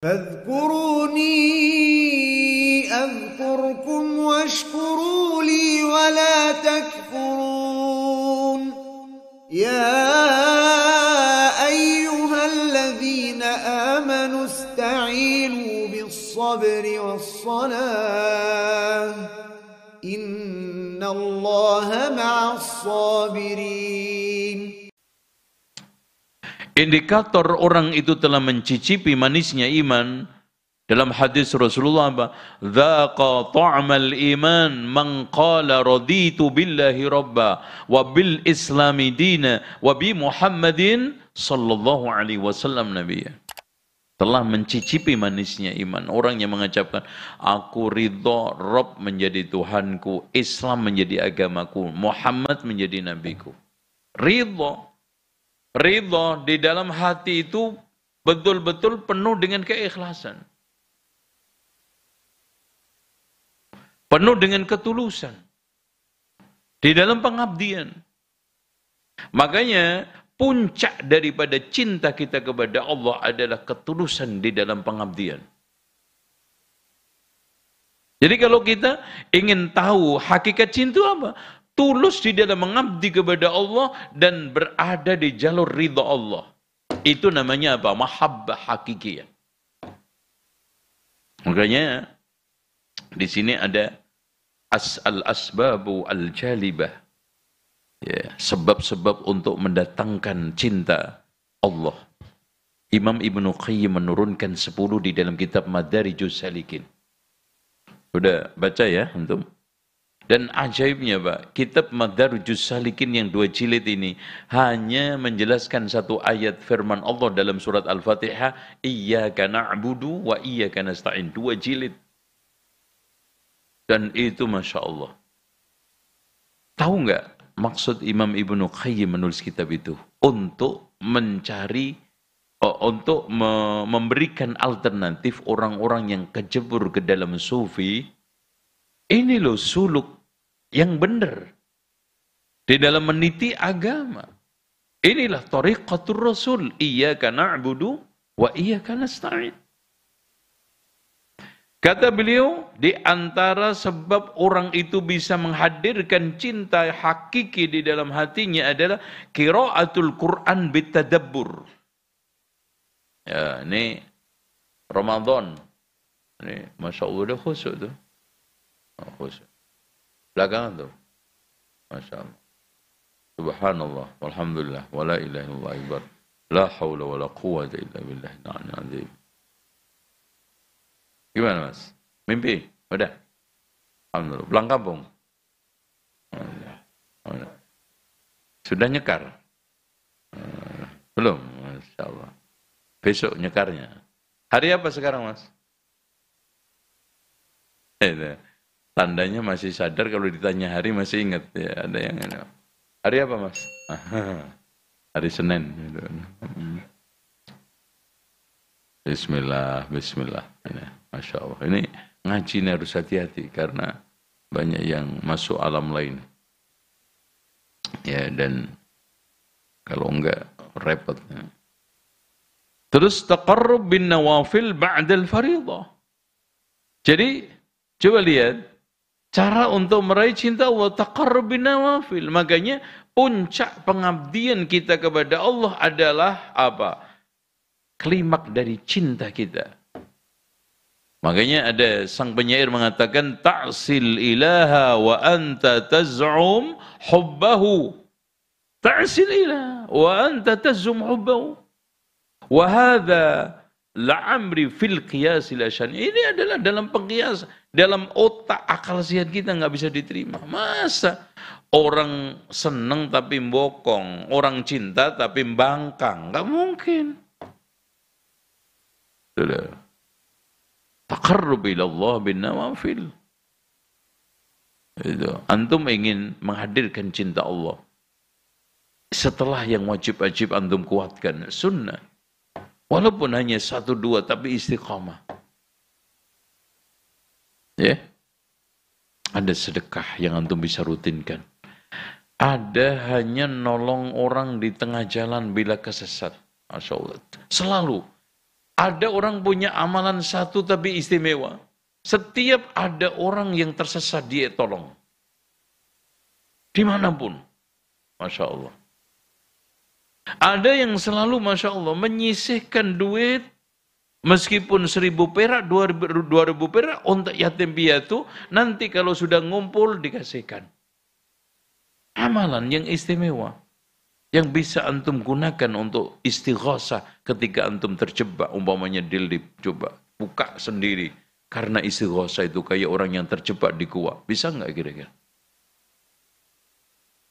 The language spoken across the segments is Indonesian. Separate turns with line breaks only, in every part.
فاذكروني أذكركم واشكروا لي ولا تكفرون يا أيها الذين آمنوا استعينوا بالصبر والصلاة إن الله مع الصابرين.
Indikator orang itu telah mencicipi manisnya iman dalam hadis Rasulullah apa? Dzaqa ta'mal iman man qala raditu billahi rabba wa bil islami dina wa bi Muhammadin sallallahu alaihi wasallam nabiyya. Telah mencicipi manisnya iman orang yang mengucapkan aku ridho Rabb menjadi Tuhanku, Islam menjadi agamaku, Muhammad menjadi nabiku. Ridho di dalam hati itu betul-betul penuh dengan keikhlasan. Penuh dengan ketulusan. Di dalam pengabdian. Makanya puncak daripada cinta kita kepada Allah adalah ketulusan di dalam pengabdian. Jadi kalau kita ingin tahu hakikat cinta apa? Tulus di dalam mengabdi kepada Allah dan berada di jalur ridha Allah. Itu namanya apa? Mahabbah hakikiyah. Makanya di sini ada al-asbabu al-jalibah. Ya, sebab-sebab untuk mendatangkan cinta Allah. Imam Ibnu Qayyim menurunkan 10 di dalam kitab Madarijus Salikin. Sudah baca ya antum? Dan ajaibnya Pak, kitab Madarijus Salikin yang 2 jilid ini hanya menjelaskan satu ayat firman Allah dalam surat Al-Fatihah, Iyyaka na'budu wa iyyaka nasta'in, 2 jilid. Dan itu Masya Allah. Tahu nggak maksud Imam Ibnu Qayyim menulis kitab itu? Untuk mencari, untuk memberikan alternatif orang-orang yang kejebur ke dalam sufi. Ini loh suluk yang benar di dalam meniti agama. Inilah tariqatul Rasul, iyyaka na'budu wa iyyaka nasta'in. Kata beliau, di antara sebab orang itu bisa menghadirkan cinta hakiki di dalam hatinya adalah qiraatul Quran bitadabbur. Ya, ini Ramadan. Ini Masya Allah udah khusyuk tuh. Khusyuk. Belakangan tuh. Masya Allah. Subhanallah. Walhamdulillah. Wa la ilaha illallah akbar. La hawla wa la quwwata illa billah. Na'am. Gimana Mas? Mimpi? Udah? Alhamdulillah. Pulang kampung? Sudah nyekar? Belum? Masya Allah. Besok nyekarnya. Hari apa sekarang Mas? Tandanya masih sadar, kalau ditanya hari masih ingat. Ya, ada yang ini. Hari apa Mas? Hari Senin. Bismillah. Ini, Masya Allah. Ini ngaji ini harus hati-hati karena banyak yang masuk alam lain. Ya, dan kalau enggak repot. Ya. Terus taqarrub bin nawafil ba'dal fariḍah. Jadi coba lihat cara untuk meraih cinta Allah, taqarrub bin nawafil. Makanya puncak pengabdian kita kepada Allah adalah apa? Klimak dari cinta kita. Makanya ada sang penyair mengatakan ta'sil ilaha wa anta taz'um hubbahu. Ta'sil ilaha wa anta taz'um hubbahu. Wa hadza la'amri fil qiyas la syan. Ini adalah dalam pengkias, dalam otak akal sehat kita nggak bisa diterima. Masa orang seneng tapi mbokong, orang cinta tapi mbangkang? Nggak mungkin. Sudah. Taqarrub ila Allah bin nawafil. Itu. Antum ingin menghadirkan cinta Allah. Setelah yang wajib-wajib antum kuatkan sunnah. Walaupun hanya 1-2 tapi istiqamah. Ya. Ada sedekah yang antum bisa rutinkan. Ada hanya nolong orang di tengah jalan bila kesesat. Masya Allah. Selalu. Ada orang punya amalan satu tapi istimewa. Setiap ada orang yang tersesat, dia tolong. Dimanapun. Masya Allah. Ada yang selalu Masya Allah menyisihkan duit, meskipun 1.000 perak, 2.000 perak untuk yatim piatu, nanti kalau sudah ngumpul dikasihkan. Amalan yang istimewa. Yang bisa antum gunakan untuk istighosah ketika antum terjebak, umpamanya di lift, coba buka sendiri. Karena istighosah itu kayak orang yang terjebak di gua. Bisa nggak kira-kira?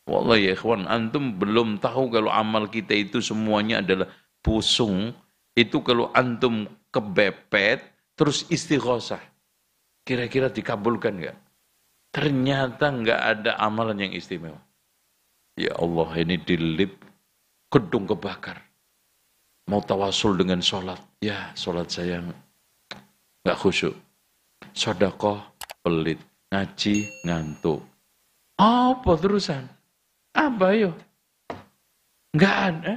Wallahi ya ikhwan, antum belum tahu kalau amal kita itu semuanya adalah pusung. Itu kalau antum kebepet, terus istighosah. Kira-kira dikabulkan nggak? Ternyata nggak ada amalan yang istimewa. Ya Allah, ini di lift, gedung kebakar. Mau tawasul dengan sholat. Ya, sholat saya nggak khusyuk. Sedekah, pelit. Ngaji, ngantuk. Apa terusan? Apa yo? Nggak ada.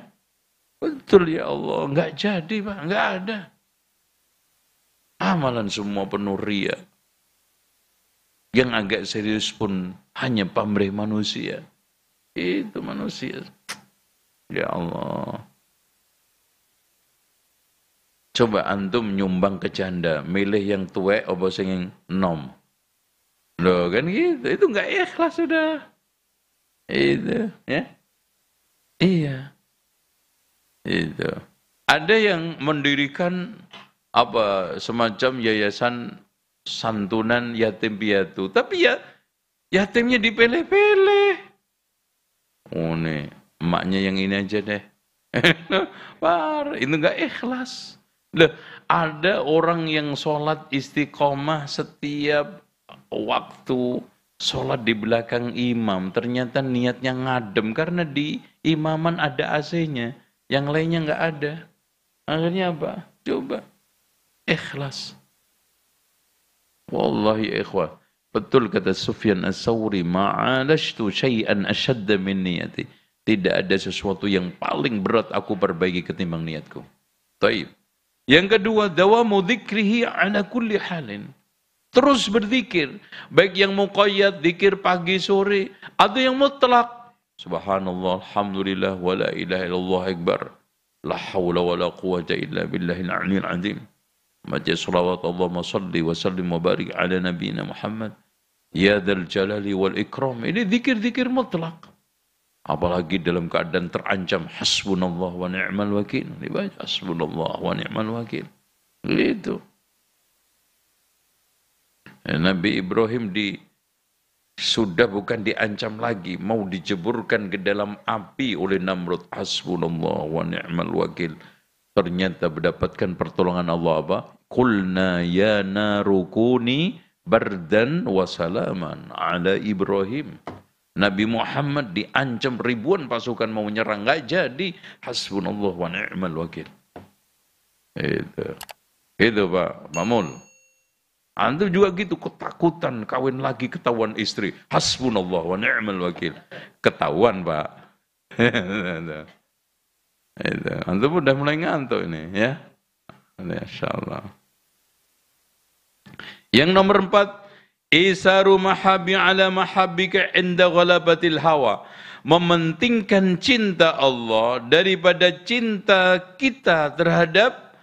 Betul ya Allah, nggak jadi Pak, nggak ada. Amalan semua penuh riya. Yang agak serius pun hanya pamrih manusia. Itu manusia. Ya Allah. Coba antum nyumbang ke janda, milih yang tuwek apa sing nom. Loh kan gitu, itu enggak ikhlas sudah. Itu, ya. Iya. Itu. Ada yang mendirikan apa semacam yayasan santunan yatim piatu, tapi ya yatimnya dipilih-pilih. Oh nih, emaknya yang ini aja deh. Parah, itu enggak ikhlas. Loh, ada orang yang sholat istiqomah setiap waktu sholat di belakang imam. Ternyata niatnya ngadem karena di imaman ada AC-nya. Yang lainnya enggak ada. Akhirnya apa? Coba. Ikhlas. Wallahi ikhwah. Betul kata Sufyan Ats-Tsauri, ma'alashtu syai'an ashadda min niyati. Tidak ada sesuatu yang paling berat aku perbaiki ketimbang niatku. Taib. Yang kedua, dawamu dzikrihi ala kulli halin. Terus berzikir, baik yang muqayyad, zikir pagi sore, atau yang mutlak. Subhanallah, alhamdulillah, wa la ilaha illallah akbar. La haula wa la quwwata illa billahil aliyyil azim. Baca salawat Allahumma salli wa sallim wa barik ala nabiyina Muhammad. Ya dzal jalali wal ikram. Ini zikir-zikir mutlak. Apalagi dalam keadaan terancam, hasbunallah wa ni'mal wakil. Dibaca hasbunallah wa ni'mal wakil. Gitu. Nabi Ibrahim sudah bukan diancam lagi, mau dijeburkan ke dalam api oleh Namrud. Hasbunallah wa ni'mal wakil. Ternyata mendapatkan pertolongan Allah apa? Qulna ya narukuni bardan wa salaman ala Ibrahim. Nabi Muhammad diancam ribuan pasukan mau menyerang, enggak jadi. Hasbunallah wa ni'mal wakil. Itu Pak Mamul. Antum juga gitu, ketakutan kawin lagi ketahuan istri. Hasbunallah wa ni'mal wakil. Ketahuan Pak. Itu. Antum udah mulai ngantuk ini ya. Insyaallah. Yang nomor 4, isaru mahabbi ala mahabbika inda ghalabatil hawa. Mementingkan cinta Allah daripada cinta kita terhadap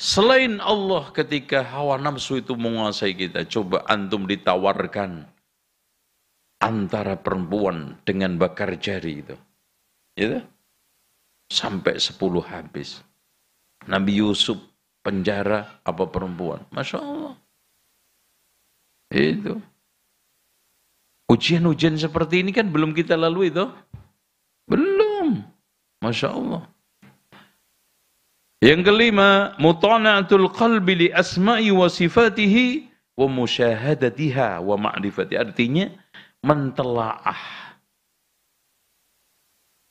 selain Allah ketika hawa nafsu itu menguasai kita. Coba antum ditawarkan antara perempuan dengan bakar jari itu. Gitu? Sampai 10 habis. Nabi Yusuf penjara apa perempuan? Masya Allah. Itu. Ujian-ujian seperti ini kan belum kita lalui itu. Belum. Masya Allah. Yang kelima, mutana'atul qalbi li asma'i wa sifatihi wa musyahadatiha wa ma'rifati. Artinya mentelaah,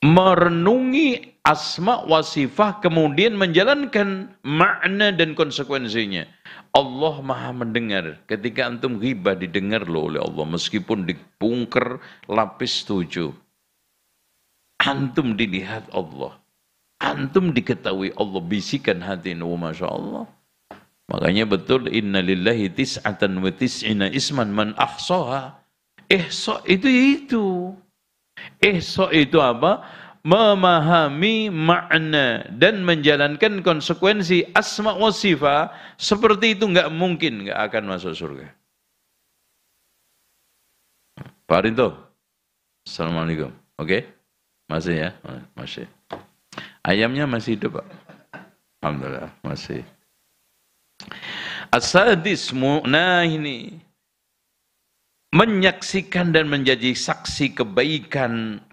merenungi asma wa sifat, kemudian menjalankan makna dan konsekuensinya. Allah maha mendengar. Ketika antum ghibah didengar loh oleh Allah. Meskipun dibungker lapis 7. Antum dilihat Allah. Antum diketahui Allah, bisikan hati. Masya Allah. Makanya betul, inna lillahi tis'atan wa tis'ina isman man ahsaha. Ihsa itu. Ihsa itu apa? Memahami makna dan menjalankan konsekuensi asma wa sifat. Seperti itu enggak mungkin enggak akan masuk surga. Pak Rinto, assalamualaikum. Oke? Masih ya? Masih. Ayamnya masih hidup, Pak? Alhamdulillah, masih. As-sadis, nah ini. Menyaksikan dan menjadi saksi kebaikan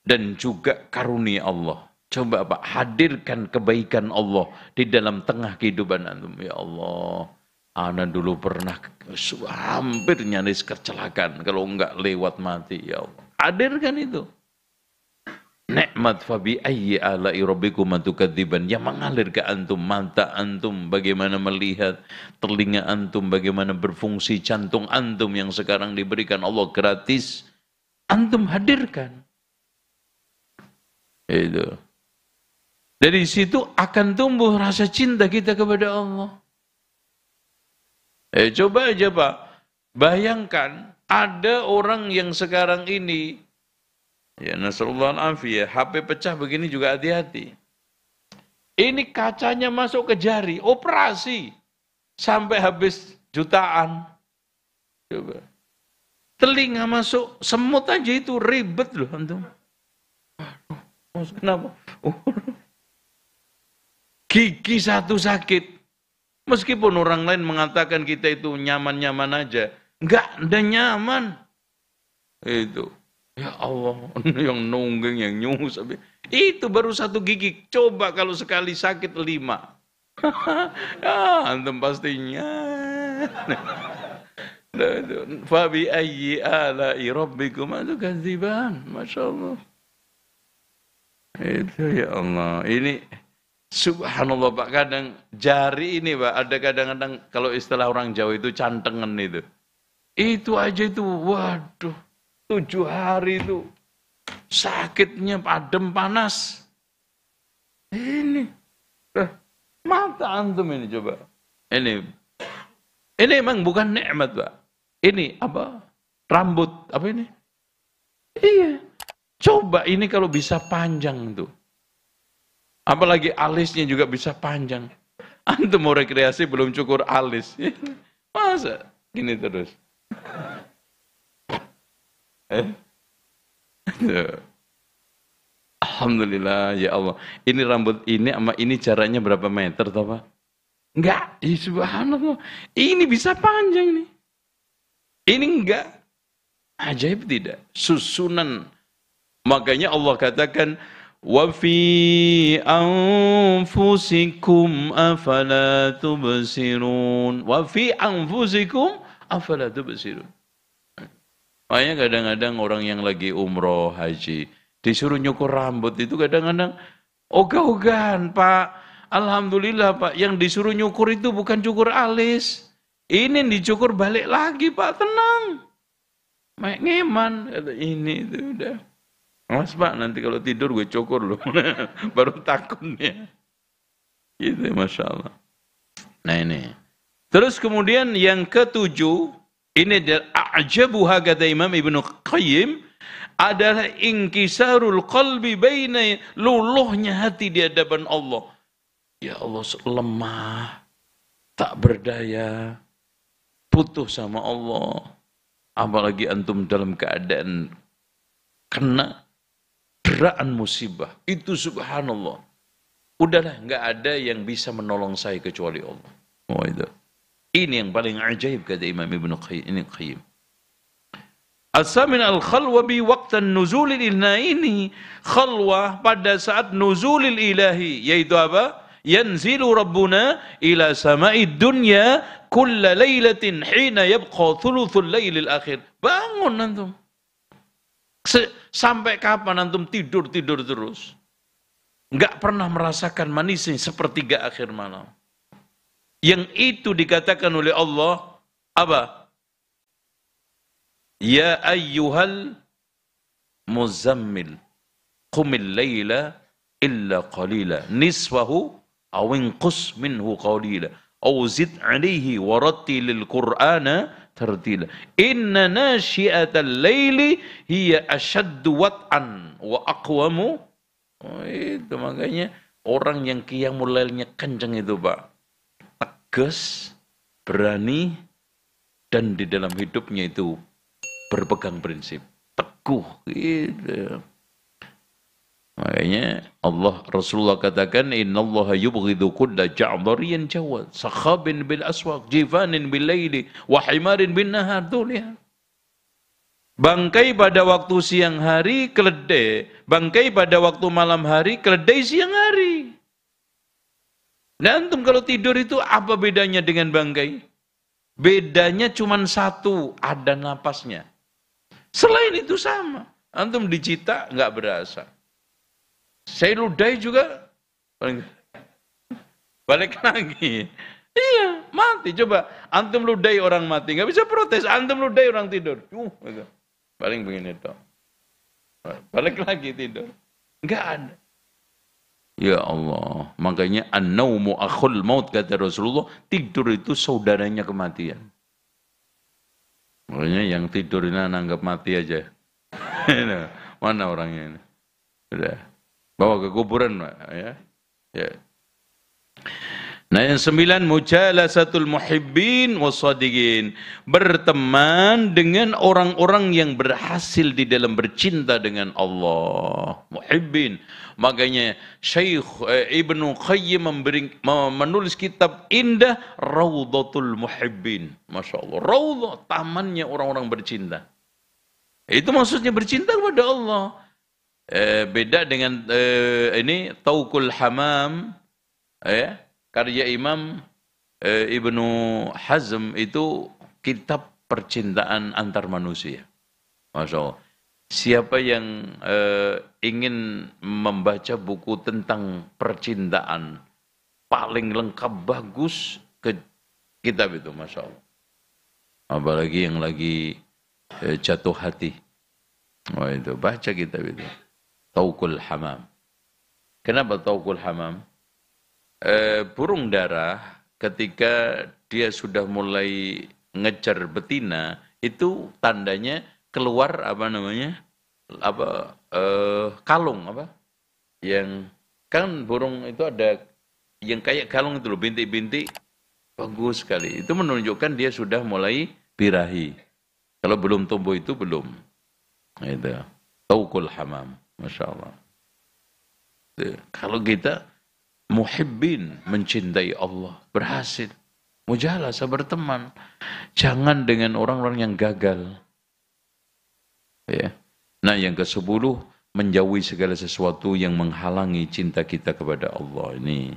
dan juga karunia Allah. Coba Pak, hadirkan kebaikan Allah di dalam tengah kehidupan antum. Ya Allah, ana dulu pernah hampir nyaris kecelakaan. Kalau enggak lewat mati, ya Allah. Hadirkan itu. Nikmat fabi ayyi ala'i rabbikum tukadziban, yang mengalir ke antum, mata antum bagaimana melihat, telinga antum bagaimana berfungsi, jantung antum yang sekarang diberikan Allah gratis, antum hadirkan. Itu. Dari situ akan tumbuh rasa cinta kita kepada Allah. Coba aja Pak, bayangkan ada orang yang sekarang ini, ya nasallallahu alaihi, HP pecah begini juga hati-hati. Ini kacanya masuk ke jari, operasi sampai habis jutaan. Coba. Telinga masuk semut aja itu ribet loh antum. Waduh, kenapa? Gigi satu sakit. Meskipun orang lain mengatakan kita itu nyaman-nyaman aja, enggak ada nyaman. Itu. Ya Allah, yang nungging, yang nyus. Itu baru satu gigi. Coba kalau sekali sakit 5. Ya, antum pastinya. Fabi ayyi ala'i rabbikum tukadziban. Masya Allah. Itu ya Allah. Ini subhanallah Pak. Kadang jari ini Pak, ada kadang-kadang kalau istilah orang Jawa itu cantengan itu. Itu aja itu, waduh. 7 hari itu sakitnya padam panas. Ini mata antum ini coba. Ini memang bukan nikmat Pak. Ini apa? Rambut apa ini? Iya. Coba ini kalau bisa panjang tuh. Apalagi alisnya juga bisa panjang. Antum mau rekreasi belum cukur alis. Masa gini terus? Alhamdulillah ya Allah. Ini rambut ini sama ini jaraknya berapa meter toh Pak? Enggak, subhanallah. Ini bisa panjang nih. Ini enggak. Ajaib tidak? Susunan. Makanya Allah katakan wa fi anfusikum afala tubsirun. Wa fi anfusikum afala tubsirun. Makanya kadang-kadang orang yang lagi umroh, haji, disuruh nyukur rambut itu kadang-kadang ogah-ogahan Pak. Alhamdulillah Pak, yang disuruh nyukur itu bukan cukur alis. Ini dicukur balik lagi Pak, tenang. Ngeman, ini itu udah. Mas Pak, nanti kalau tidur gue cukur loh. Baru takutnya. Gitu, Masya Allah. Nah ini. Terus kemudian yang ketujuh, ini adalah a'jabuha kata Imam Ibnu Qayyim, adalah inkisarul qalbi baina, luluhnya hati di hadapan Allah. Ya Allah, lemah, tak berdaya, putus sama Allah. Apalagi antum dalam keadaan kena deraan musibah. Itu subhanallah. Udahlah, enggak ada yang bisa menolong saya kecuali Allah. Oh itu. Ini yang paling ajaib kata Imam Ibnu Qayyim. As-samin al-khalwa bi waqtan nuzulil ilahi, ini khalwah pada saat nuzulil ilahi, yaitu apa? Yanzilu rabbuna ila sama'id dunya kulla lailatin hina yabqa thuluthul lailil akhir. Bangun antum. Sampai kapan antum tidur terus? Enggak pernah merasakan manisnya sepertiga akhir malam. Yang itu dikatakan oleh Allah apa? Ya ayyuhal muzammil qumil laila illa qalila nisfahu aw inqus minhu qalila aw zid 'alaihi warattilil qur'ana tartila inna nasyi'atal laili hiya ashaddu wat'an wa aqwamu. Oh, itu makanya orang yang qiyamul lailnya kenceng itu Pak, tegas, berani, dan di dalam hidupnya itu berpegang prinsip, teguh gitu. Makanya Rasulullah katakan innallaha yubghidu kulla ja'dhariyan jawad sakhabin bil aswaq jifanin bil laili wa himarin bin nahar. Lihat. Bangkai pada waktu siang hari keledai, bangkai pada waktu malam hari keledai siang hari. Dan antum kalau tidur itu apa bedanya dengan bangkai? Bedanya cuma satu, ada napasnya. Selain itu sama. Antum dicita nggak berasa. Saya ludahi juga balik lagi. Iya, mati. Coba antum ludahi orang mati, nggak bisa protes. Antum ludahi orang tidur. Gitu. Paling begini toh. Balik lagi tidur. Nggak ada. Ya Allah, makanya an-naumu akhul maut kata Rasulullah, tidur itu saudaranya kematian. Makanya yang tidur ini anggap mati aja. Mana orangnya ini? Sudah. Bawa ke kuburan, ya. Ya. Nah, yang 9 mujalasatul muhibbin wassadiqin, berteman dengan orang-orang yang berhasil di dalam bercinta dengan Allah. Muhibbin. Makanya Syekh Ibnu Qayyim menulis kitab indah Raudhatul Muhibbin. Masya Allah. Raudhah, tamannya orang-orang bercinta. Itu maksudnya bercinta kepada Allah. Beda dengan ini Tauqul Hamam, karya Imam Ibnu Hazm, itu kitab percintaan antar manusia. Masya Allah. Siapa yang ingin membaca buku tentang percintaan paling lengkap, bagus, ke kitab itu, Masya Allah. Apalagi yang lagi jatuh hati. Oh, itu baca kitab itu. Tauqul Hamam. Kenapa Tauqul Hamam? Burung dara ketika dia sudah mulai ngejar betina, itu tandanya keluar kalung apa? Yang kan burung itu ada yang kayak kalung itu loh, bintik-bintik, bagus sekali. Itu menunjukkan dia sudah mulai birahi. Kalau belum tumbuh itu belum. Itu Tauqul Hamam. Masya Allah. Kalau kita muhibbin, mencintai Allah, berhasil, mujalasah, berteman, jangan dengan orang-orang yang gagal. Ya. Nah, yang ke-10, menjauhi segala sesuatu yang menghalangi cinta kita kepada Allah. Ini